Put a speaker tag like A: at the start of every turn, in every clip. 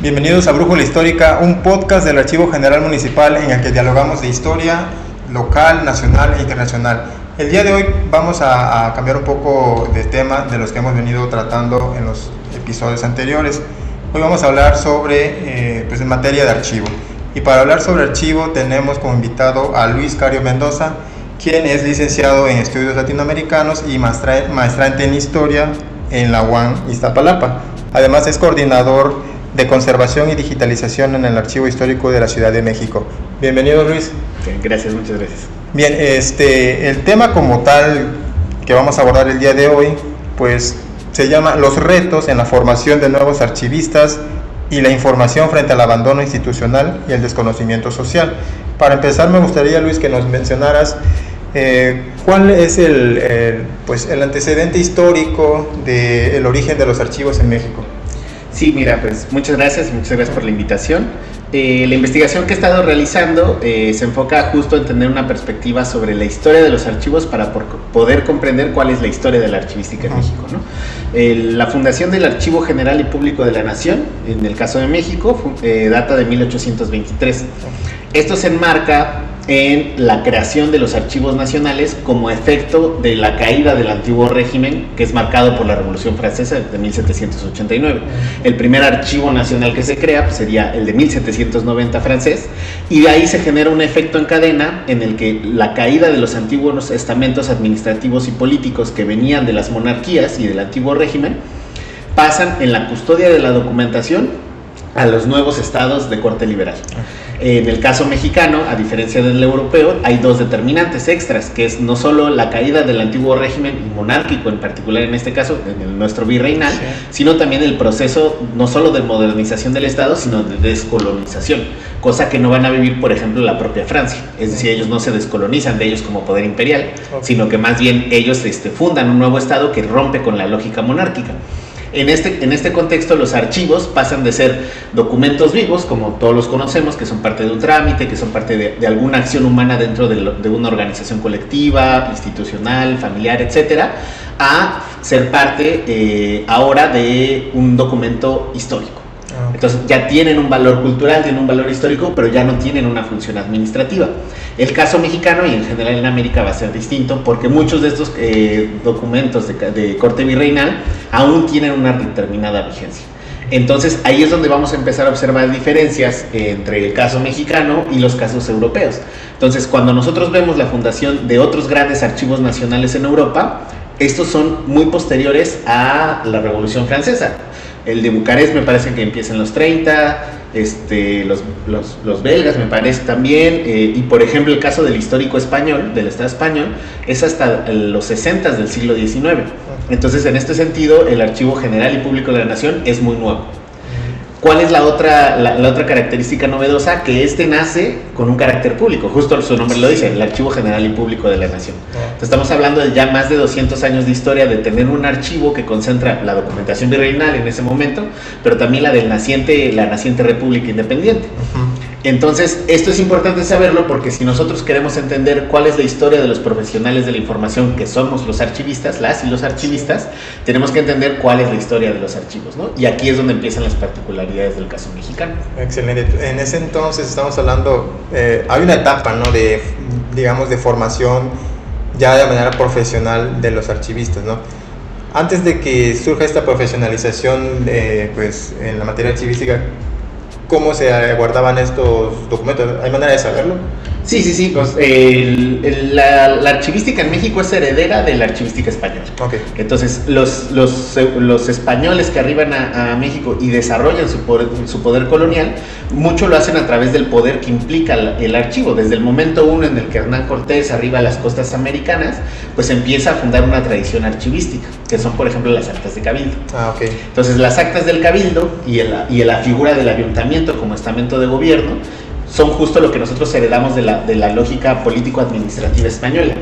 A: Bienvenidos a Brújula Histórica, un podcast del Archivo General Municipal en el que dialogamos de historia local, nacional e internacional. El día de hoy vamos a cambiar un poco de tema de los que hemos venido tratando en los episodios anteriores. Hoy vamos a hablar sobre, en materia de archivo. Y para hablar sobre archivo tenemos como invitado a Luis Cario Mendoza, quien es licenciado en Estudios Latinoamericanos y maestrante en Historia en la UAM Iztapalapa. Además es coordinador de Conservación y Digitalización en el Archivo Histórico de la Ciudad de México. Bienvenido, Luis.
B: Gracias, muchas gracias.
A: Bien, el tema como tal que vamos a abordar el día de hoy, pues se llama Los retos en la formación de nuevos archivistas y la información frente al abandono institucional y el desconocimiento social. Para empezar, me gustaría, Luis, que nos mencionaras cuál es el antecedente histórico del origen de los archivos en México.
B: Sí, mira, pues muchas gracias por la invitación. La investigación que he estado realizando se enfoca justo en tener una perspectiva sobre la historia de los archivos para poder comprender cuál es la historia de la archivística en México, ¿no? La fundación del Archivo General y Público de la Nación, en el caso de México, data de 1823. Esto se enmarca en la creación de los archivos nacionales como efecto de la caída del antiguo régimen, que es marcado por la Revolución Francesa de 1789. El primer archivo nacional que se crea pues, sería el de 1790 francés, y de ahí se genera un efecto en cadena en el que la caída de los antiguos estamentos administrativos y políticos que venían de las monarquías y del antiguo régimen pasan en la custodia de la documentación a los nuevos estados de corte liberal. En el caso mexicano, a diferencia del europeo, hay dos determinantes extras, que es no solo la caída del antiguo régimen monárquico, en particular en este caso, en el nuestro virreinal, sino también el proceso no solo de modernización del Estado, sino de descolonización, cosa que no van a vivir, por ejemplo, la propia Francia. Es decir, ellos no se descolonizan de ellos como poder imperial, sino que más bien ellos fundan un nuevo Estado que rompe con la lógica monárquica. En este contexto, los archivos pasan de ser documentos vivos, como todos los conocemos, que son parte de un trámite, que son parte de alguna acción humana dentro de una organización colectiva, institucional, familiar, etcétera, a ser parte ahora de un documento histórico. Entonces ya tienen un valor cultural, tienen un valor histórico, pero ya no tienen una función administrativa. El caso mexicano y en general en América va a ser distinto porque muchos de estos documentos de corte virreinal aún tienen una determinada vigencia. Entonces ahí es donde vamos a empezar a observar diferencias entre el caso mexicano y los casos europeos. Entonces cuando nosotros vemos la fundación de otros grandes archivos nacionales en Europa, estos son muy posteriores a la Revolución Francesa. El de Bucarest me parece que empieza en los 30, los belgas me parece también, y por ejemplo el caso del histórico español, del Estado español, es hasta los 60 del siglo XIX. Entonces en este sentido el Archivo General y Público de la Nación es muy nuevo. ¿Cuál es la otra característica novedosa? Que nace con un carácter público, justo su nombre lo dice, el Archivo General y Público de la Nación. Entonces estamos hablando de ya más de 200 años de historia de tener un archivo que concentra la documentación virreinal en ese momento, pero también la naciente República Independiente. Entonces, esto es importante saberlo porque si nosotros queremos entender cuál es la historia de los profesionales de la información que somos los archivistas, las y los archivistas, tenemos que entender cuál es la historia de los archivos, ¿no? Y aquí es donde empiezan las particularidades del caso mexicano.
A: Excelente. En ese entonces estamos hablando, hay una etapa, ¿no? de formación ya de manera profesional de los archivistas, ¿no? Antes de que surja esta profesionalización en la materia archivística, ¿cómo se guardaban estos documentos? ¿Hay manera de saberlo?
B: Sí. Pues, la archivística en México es heredera de la archivística española. Entonces, los españoles que arriban a México y desarrollan su poder colonial, mucho lo hacen a través del poder que implica el archivo. Desde el momento uno en el que Hernán Cortés arriba a las costas americanas, pues empieza a fundar una tradición archivística, que son, por ejemplo, las actas de cabildo. Entonces, las actas del cabildo y la figura del ayuntamiento como estamento de gobierno son justo lo que nosotros heredamos de la lógica político-administrativa española.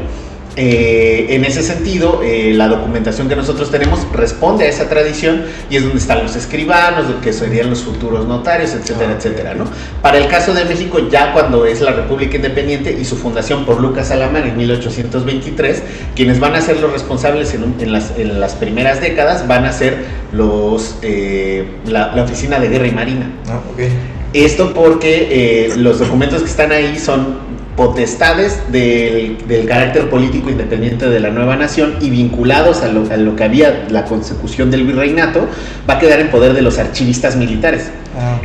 B: En ese sentido, la documentación que nosotros tenemos responde a esa tradición y es donde están los escribanos, lo que serían los futuros notarios, etcétera, etcétera, ¿no? Para el caso de México, ya cuando es la República Independiente y su fundación por Lucas Alamán en 1823, quienes van a ser los responsables en las primeras décadas van a ser la Oficina de Guerra y Marina.
A: Okay.
B: Esto porque los documentos que están ahí son potestades del carácter político independiente de la nueva nación y vinculados a lo que había la consecución del virreinato, va a quedar en poder de los archivistas militares.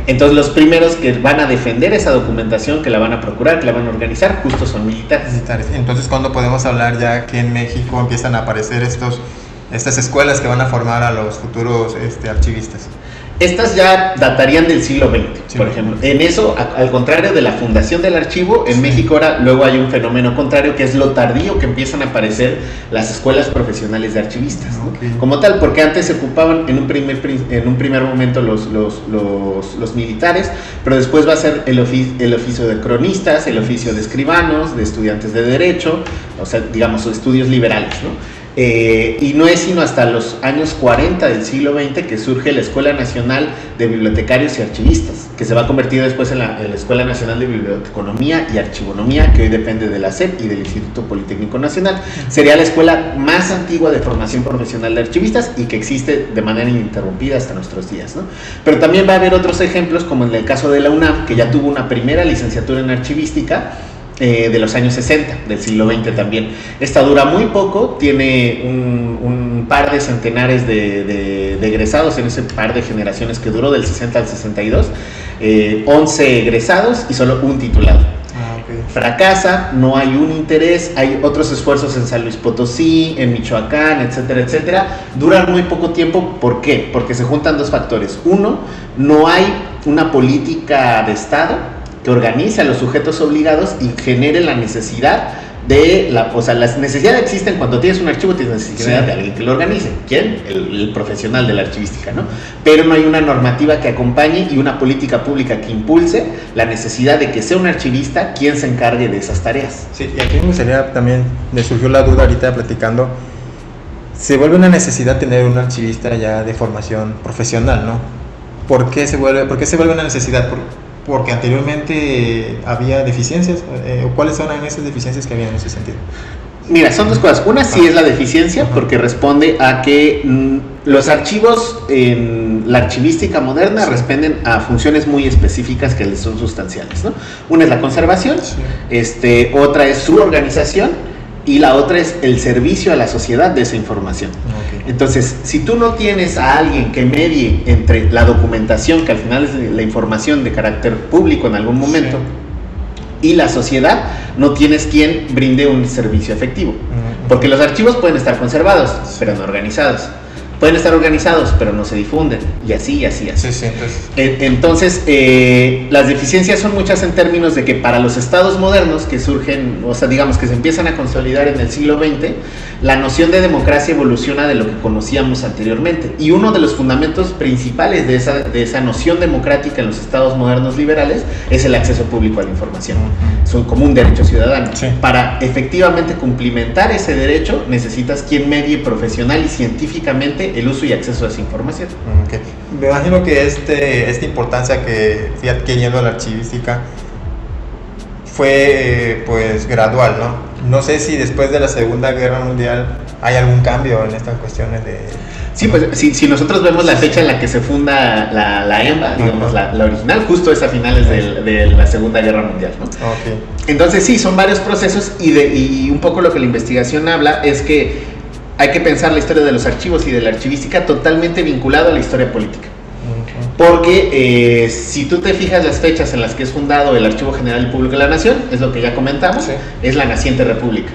B: Entonces los primeros que van a defender esa documentación, que la van a procurar, que la van a organizar, justo son militares.
A: Entonces, ¿cuándo podemos hablar ya que en México empiezan a aparecer estas escuelas que van a formar a los futuros archivistas?
B: Estas ya datarían del siglo XX, por ejemplo. En eso, al contrario de la fundación del archivo, en México ahora luego hay un fenómeno contrario, que es lo tardío que empiezan a aparecer las escuelas profesionales de archivistas, ¿no? Como tal, porque antes se ocupaban en un primer momento los militares, pero después va a ser el oficio de cronistas, el oficio de escribanos, de estudiantes de derecho, o sea, digamos, estudios liberales, ¿no? Y no es sino hasta los años 40 del siglo XX que surge la Escuela Nacional de Bibliotecarios y Archivistas, que se va a convertir después en la Escuela Nacional de Biblioteconomía y Archivonomía, que hoy depende de la SEP y del Instituto Politécnico Nacional. Sería la escuela más antigua de formación profesional de archivistas y que existe de manera ininterrumpida hasta nuestros días, ¿no? Pero también va a haber otros ejemplos, como en el caso de la UNAM, que ya tuvo una primera licenciatura en archivística, de los años 60 del siglo XX también. Esta dura muy poco, tiene un par de centenares de egresados en ese par de generaciones que duró del 60 al 62, 11 egresados y solo un titulado. Fracasa, no hay un interés, hay otros esfuerzos en San Luis Potosí, en Michoacán, etcétera, etcétera. Duran muy poco tiempo. ¿Por qué? Porque se juntan dos factores. Uno, no hay una política de Estado que organice a los sujetos obligados y genere la necesidad las necesidades existen cuando tienes un archivo, tienes necesidad de alguien que lo organice. ¿Quién? El profesional de la archivística, ¿no? Pero no hay una normativa que acompañe y una política pública que impulse la necesidad de que sea un archivista quien se encargue de esas tareas.
A: Sí, y aquí me gustaría también, me surgió la duda ahorita platicando, se vuelve una necesidad tener un archivista ya de formación profesional, ¿no? ¿Por qué se vuelve una necesidad? Porque anteriormente había deficiencias, ¿cuáles son esas deficiencias que había en ese sentido?
B: Mira, son dos cosas. Una sí es la deficiencia, porque responde a que los archivos en la archivística moderna responden a funciones muy específicas que les son sustanciales, ¿no? Una es la conservación, otra es su organización, y la otra es el servicio a la sociedad de esa información. Entonces, si tú no tienes a alguien que medie entre la documentación, que al final es la información de carácter público en algún momento, y la sociedad, no tienes quien brinde un servicio efectivo. Porque los archivos pueden estar conservados, pero no organizados. Pueden estar organizados, pero no se difunden, y así. Entonces, las deficiencias son muchas en términos de que para los estados modernos que surgen, o sea, digamos que se empiezan a consolidar en el siglo XX, la noción de democracia evoluciona de lo que conocíamos anteriormente. Y uno de los fundamentos principales de esa noción democrática en los estados modernos liberales es el acceso público a la información. Es como un derecho ciudadano. Para efectivamente cumplimentar ese derecho, necesitas quien medie profesional y científicamente el uso y acceso a esa información.
A: Me imagino que esta importancia que fui adquiriendo la archivística fue pues gradual, ¿no? No sé si después de la Segunda Guerra Mundial hay algún cambio en estas cuestiones de...
B: Sí, pues si nosotros vemos la fecha en la que se funda la EMBA, digamos la original, justo es a finales de la Segunda Guerra Mundial, ¿no? Entonces sí, son varios procesos y un poco lo que la investigación habla es que hay que pensar la historia de los archivos y de la archivística totalmente vinculado a la historia política. Porque si tú te fijas las fechas en las que es fundado el Archivo General y Público de la Nación, es lo que ya comentamos, es la naciente república.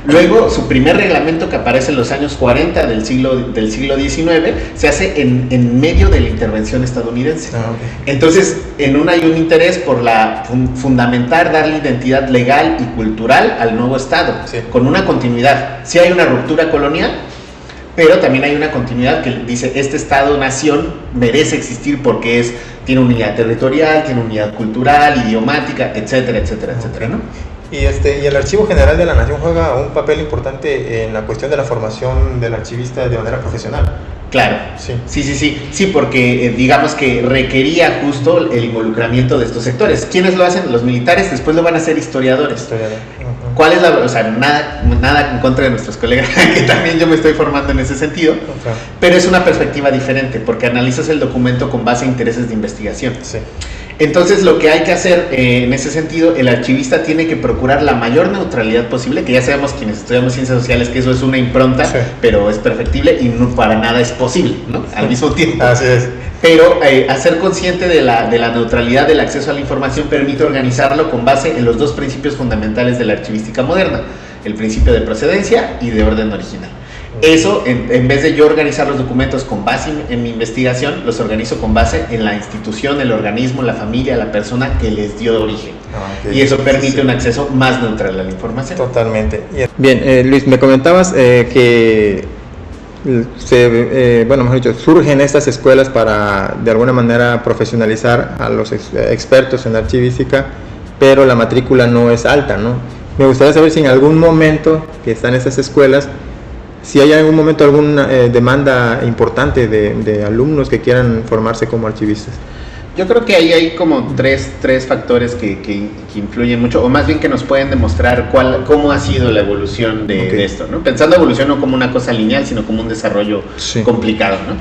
B: Luego, su primer reglamento, que aparece en los años 40 del siglo XIX, se hace en medio de la intervención estadounidense. Entonces, hay un interés por fundamentar, darle identidad legal y cultural al nuevo Estado, con una continuidad. Si hay una ruptura colonial, pero también hay una continuidad que dice, este Estado-nación merece existir porque tiene unidad territorial, tiene unidad cultural, idiomática, etcétera, etcétera, etcétera, ¿no?
A: Y el Archivo General de la Nación juega un papel importante en la cuestión de la formación del archivista de manera profesional.
B: Claro, sí, porque digamos que requería justo el involucramiento de estos sectores. ¿Quiénes lo hacen? Los militares, después lo van a hacer historiadores. ¿Cuál es o sea, nada en contra de nuestros colegas, que también yo me estoy formando en ese sentido, pero es una perspectiva diferente, porque analizas el documento con base a intereses de investigación.
A: Sí.
B: Entonces, lo que hay que hacer en ese sentido, el archivista tiene que procurar la mayor neutralidad posible, que ya sabemos quienes estudiamos ciencias sociales que eso es una impronta, pero es perfectible y no para nada es posible, ¿no? Al mismo tiempo.
A: Así es.
B: Pero hacer consciente de la neutralidad del acceso a la información permite organizarlo con base en los dos principios fundamentales de la archivística moderna, el principio de procedencia y de orden original. Eso, en vez de yo organizar los documentos con base en mi investigación, los organizo con base en la institución, el organismo, la familia, la persona que les dio origen. Y eso permite un acceso más neutral a la información.
A: Totalmente. Bien, Luis, me comentabas que mejor dicho, surgen estas escuelas para de alguna manera profesionalizar a los expertos en archivística, pero la matrícula no es alta, ¿no? Me gustaría saber si en algún momento que están estas escuelas, si hay en algún momento alguna demanda importante de alumnos que quieran formarse como archivistas.
B: Yo creo que ahí hay como tres factores que influyen mucho, o más bien que nos pueden demostrar cómo ha sido la evolución de esto, ¿no? Pensando evolución no como una cosa lineal, sino como un desarrollo complicado, ¿no?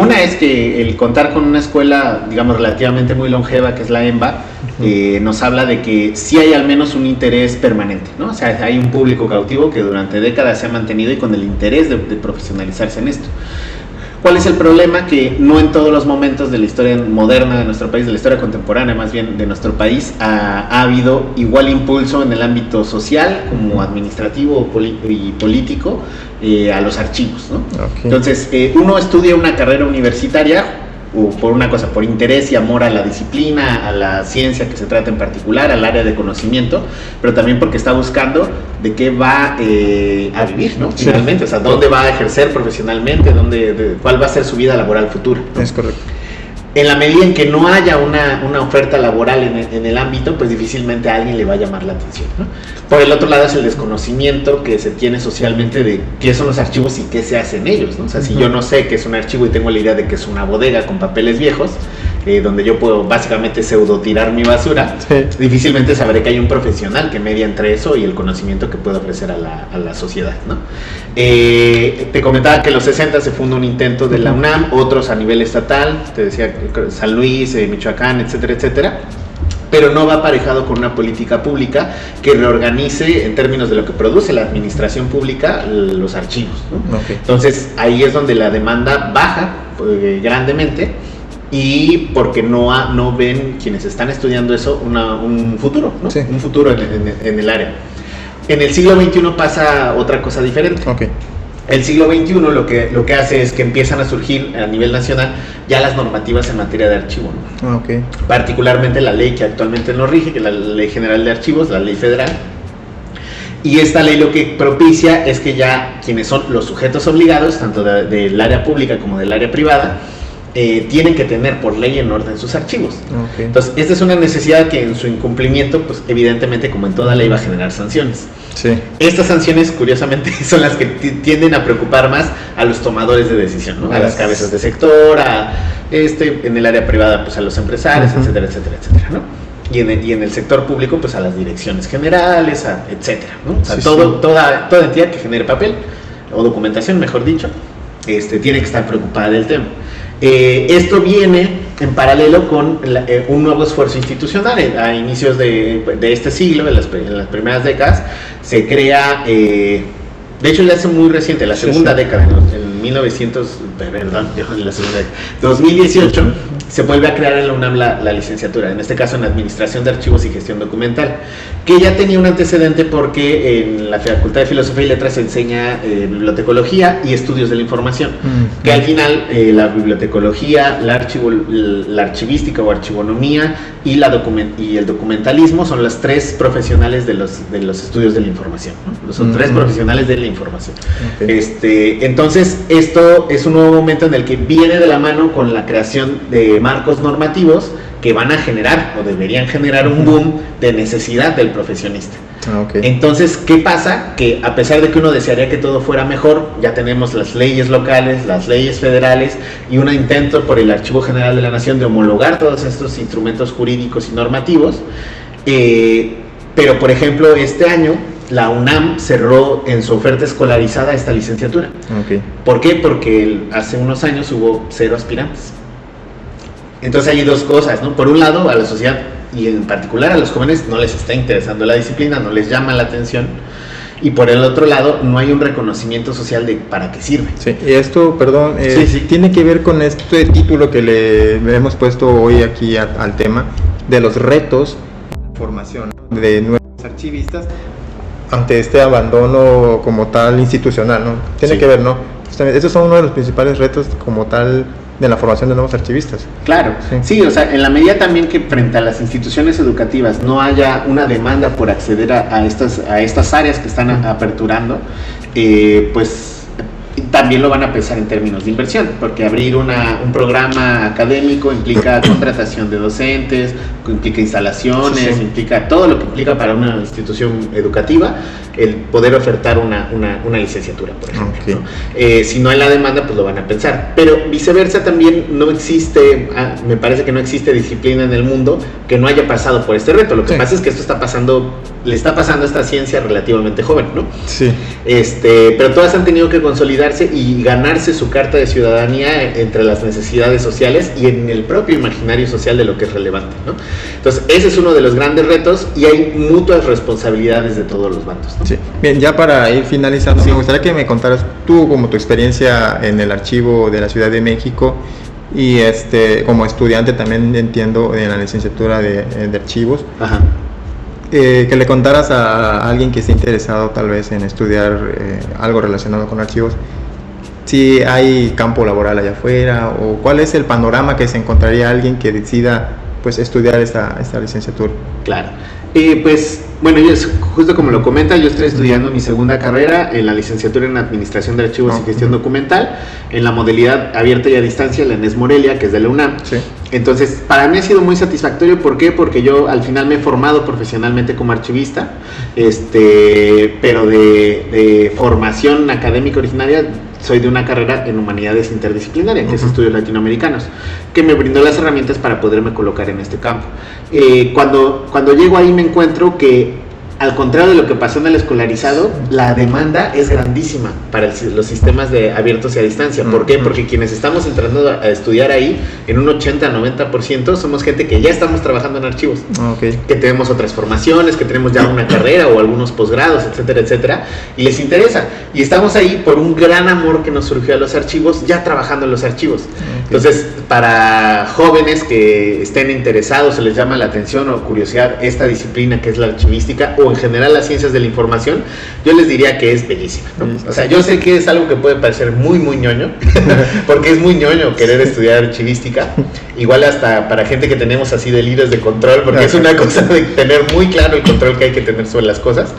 B: Una es que el contar con una escuela, digamos, relativamente muy longeva, que es la EMBA, nos habla de que sí hay al menos un interés permanente, ¿no? O sea, hay un público cautivo que durante décadas se ha mantenido y con el interés de profesionalizarse en esto. ¿Cuál es el problema? Que no en todos los momentos de la historia moderna de nuestro país, de la historia contemporánea más bien de nuestro país, ha habido igual impulso en el ámbito social como administrativo y político a los archivos, ¿no? Entonces, uno estudia una carrera universitaria por una cosa, por interés y amor a la disciplina, a la ciencia que se trata en particular, al área de conocimiento, pero también porque está buscando de qué va a vivir, ¿no? Finalmente, o sea, dónde va a ejercer profesionalmente, cuál va a ser su vida laboral futura, ¿no?
A: Es correcto.
B: En la medida en que no haya una oferta laboral en el ámbito, pues difícilmente a alguien le va a llamar la atención, ¿no? Por el otro lado es el desconocimiento que se tiene socialmente de qué son los archivos y qué se hace en ellos, ¿no? O sea, si yo no sé qué es un archivo y tengo la idea de que es una bodega con papeles viejos, donde yo puedo básicamente pseudo tirar mi basura, difícilmente sabré que hay un profesional que media entre eso y el conocimiento que puede ofrecer a la sociedad, ¿no? Te comentaba que en los 60 se funda un intento de la UNAM, otros a nivel estatal, te decía San Luis, Michoacán, etcétera, etcétera, pero no va aparejado con una política pública que reorganice en términos de lo que produce la administración pública los archivos, ¿no? Entonces ahí es donde la demanda baja grandemente, y porque no ven quienes están estudiando eso un futuro, ¿no? Un futuro en el área. En el siglo XXI pasa otra cosa diferente. El siglo XXI lo que hace es que empiezan a surgir a nivel nacional ya las normativas en materia de archivo, ¿no? Particularmente la ley que actualmente nos rige, que es la Ley General de Archivos, la ley federal. Y esta ley lo que propicia es que ya quienes son los sujetos obligados, tanto del área pública como del área privada, tienen que tener por ley en orden sus archivos. Entonces, esta es una necesidad que en su incumplimiento, pues evidentemente, como en toda ley, va a generar sanciones. Estas sanciones, curiosamente, son las que tienden a preocupar más a los tomadores de decisión, ¿no? A las cabezas de sector, en el área privada, pues a los empresarios, etcétera, etcétera, etcétera, ¿no? Y en el sector público, pues a las direcciones generales, etcétera, ¿no? O sea, toda entidad que genere papel o documentación, mejor dicho, tiene que estar preocupada del tema. Esto viene en paralelo con un nuevo esfuerzo institucional. A inicios de este siglo, en las primeras décadas, se crea, de hecho ya es muy reciente, la segunda década, en 2018, se vuelve a crear en la UNAM la licenciatura, en este caso en Administración de Archivos y Gestión Documental, que ya tenía un antecedente porque en la Facultad de Filosofía y Letras se enseña bibliotecología y estudios de la información, que al final la bibliotecología, la archivística o archivonomía y el documentalismo son las tres profesionales de los estudios de la información, ¿no? Son tres profesionales de la información. Entonces, esto es un nuevo momento en el que viene de la mano con la creación de marcos normativos que van a generar o deberían generar un boom de necesidad del profesionista. Entonces, ¿qué pasa? Que a pesar de que uno desearía que todo fuera mejor, ya tenemos las leyes locales, las leyes federales y un intento por el Archivo General de la Nación de homologar todos estos instrumentos jurídicos y normativos. Pero, por ejemplo, este año la UNAM cerró en su oferta escolarizada esta licenciatura.
A: Okay.
B: ¿Por qué? Porque hace unos años hubo 0 aspirantes. Entonces hay dos cosas, ¿no? Por un lado, a la sociedad y en particular a los jóvenes no les está interesando la disciplina, no les llama la atención. Y por el otro lado, no hay un reconocimiento social de para qué sirve.
A: Sí, y esto, perdón,
B: sí.
A: tiene que ver con este título que le hemos puesto hoy aquí al tema de los retos de formación de nuevos archivistas ante este abandono como tal institucional, ¿no? Tiene que ver, ¿no? Justamente, estos son uno de los principales retos como tal de la formación de nuevos archivistas.
B: Claro, sí, o sea, en la medida también que frente a las instituciones educativas no haya una demanda por acceder a estas áreas que están aperturando, pues también lo van a pensar en términos de inversión, porque abrir un programa académico implica contratación de docentes, implica instalaciones, implica todo lo que implica para una institución educativa el poder ofertar una licenciatura, por ejemplo, ¿no? Si no hay la demanda, pues lo van a pensar. Pero viceversa también no existe, me parece que no existe disciplina en el mundo que no haya pasado por este reto. Lo que pasa es que esto le está pasando a esta ciencia relativamente joven, ¿no?
A: Sí.
B: Pero todas han tenido que consolidarse y ganarse su carta de ciudadanía entre las necesidades sociales y en el propio imaginario social de lo que es relevante, ¿no? Entonces, ese es uno de los grandes retos y hay mutuas responsabilidades de todos los bandos, ¿no?
A: Sí. Bien, ya para ir finalizando, me gustaría que me contaras tú como tu experiencia en el archivo de la Ciudad de México y como estudiante también entiendo en la licenciatura de archivos.
B: Ajá.
A: Que le contaras a alguien que esté interesado tal vez en estudiar algo relacionado con archivos, si hay campo laboral allá afuera o cuál es el panorama que se encontraría alguien que decida pues estudiar esta licenciatura.
B: Claro. Pues bueno, justo como lo comenta, yo estoy estudiando mi segunda carrera en la licenciatura en Administración de Archivos y Gestión Documental en la modalidad abierta y a distancia, la ENES Morelia, que es de la UNAM.
A: Sí.
B: Entonces, para mí ha sido muy satisfactorio. ¿Por qué? Porque yo al final me he formado profesionalmente como archivista, pero de formación académica originaria, soy de una carrera en Humanidades Interdisciplinaria, que es Estudios Latinoamericanos, que me brindó las herramientas para poderme colocar en este campo. Cuando llego ahí me encuentro que, al contrario de lo que pasó en el escolarizado, la demanda es grandísima para los sistemas de abiertos y a distancia. ¿Por qué? Porque quienes estamos entrando a estudiar ahí, en un 80-90% somos gente que ya estamos trabajando en archivos, que tenemos otras formaciones, que tenemos ya una carrera o algunos posgrados, etcétera, etcétera, y les interesa. Y estamos ahí por un gran amor que nos surgió a los archivos, ya trabajando en los archivos. Entonces, para jóvenes que estén interesados, se les llama la atención o curiosidad esta disciplina que es la archivística, o en general las ciencias de la información, yo les diría que es bellísima, ¿no? O sea, yo sé que es algo que puede parecer muy, muy ñoño, porque es muy ñoño querer estudiar archivística, igual hasta para gente que tenemos así delirios de control, porque es una cosa de tener muy claro el control que hay que tener sobre las cosas,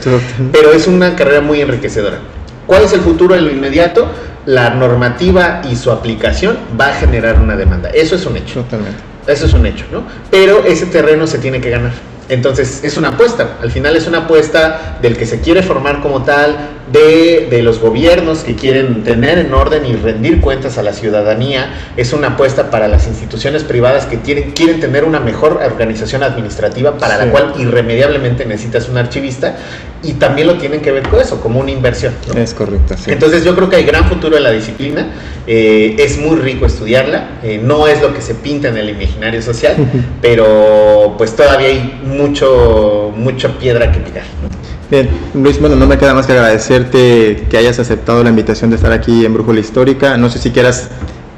B: pero es una carrera muy enriquecedora. ¿Cuál es el futuro en lo inmediato? La normativa y su aplicación va a generar una demanda. Eso es un hecho.
A: Totalmente.
B: Eso es un hecho, ¿no? Pero ese terreno se tiene que ganar. Entonces, es una apuesta. Al final es una apuesta del que se quiere formar como tal, de los gobiernos que quieren tener en orden y rendir cuentas a la ciudadanía. Es una apuesta para las instituciones privadas que quieren tener una mejor organización administrativa, para la cual irremediablemente necesitas un archivista, y también lo tienen que ver con eso, como una inversión, ¿no?
A: Es correcto, sí.
B: Entonces yo creo que hay gran futuro en la disciplina, es muy rico estudiarla, no es lo que se pinta en el imaginario social, pero pues todavía hay mucha piedra que picar, ¿no?
A: Bien, Luis, bueno, no me queda más que agradecerte que hayas aceptado la invitación de estar aquí en Brújula Histórica. No sé si quieras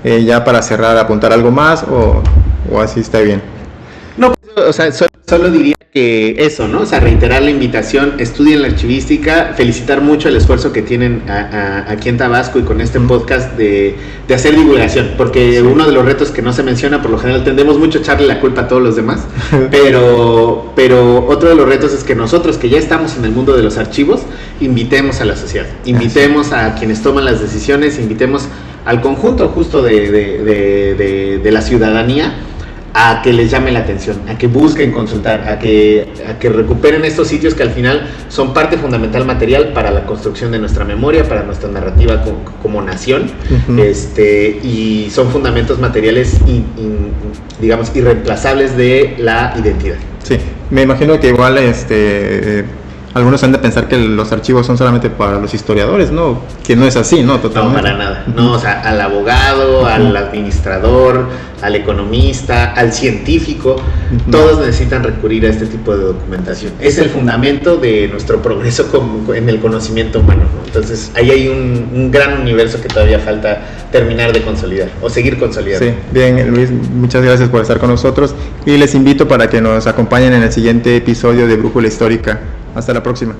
A: ya para cerrar apuntar algo más o así está bien.
B: No, o sea, solo diría que eso, ¿no? O sea, reiterar la invitación, estudien la archivística, felicitar mucho el esfuerzo que tienen aquí en Tabasco y con este podcast de hacer divulgación, porque uno de los retos que no se menciona, por lo general tendemos mucho a echarle la culpa a todos los demás, pero otro de los retos es que nosotros, que ya estamos en el mundo de los archivos, invitemos a la sociedad, invitemos a quienes toman las decisiones, invitemos al conjunto justo de la ciudadanía a que les llame la atención, a que busquen consultar, a que recuperen estos sitios que al final son parte fundamental material para la construcción de nuestra memoria, para nuestra narrativa como nación, y son fundamentos materiales digamos irreemplazables de la identidad.
A: Sí, Me imagino que igual algunos han de pensar que los archivos son solamente para los historiadores, ¿no? Que no es así, ¿no? Totalmente.
B: No, para nada. No, o sea, al abogado, al administrador, al economista, al científico, todos necesitan recurrir a este tipo de documentación. Es el fundamento de nuestro progreso en el conocimiento humano, ¿no? Entonces, ahí hay un gran universo que todavía falta terminar de consolidar o seguir consolidando.
A: Sí, bien, Luis, muchas gracias por estar con nosotros y les invito para que nos acompañen en el siguiente episodio de Brújula Histórica. Hasta la próxima.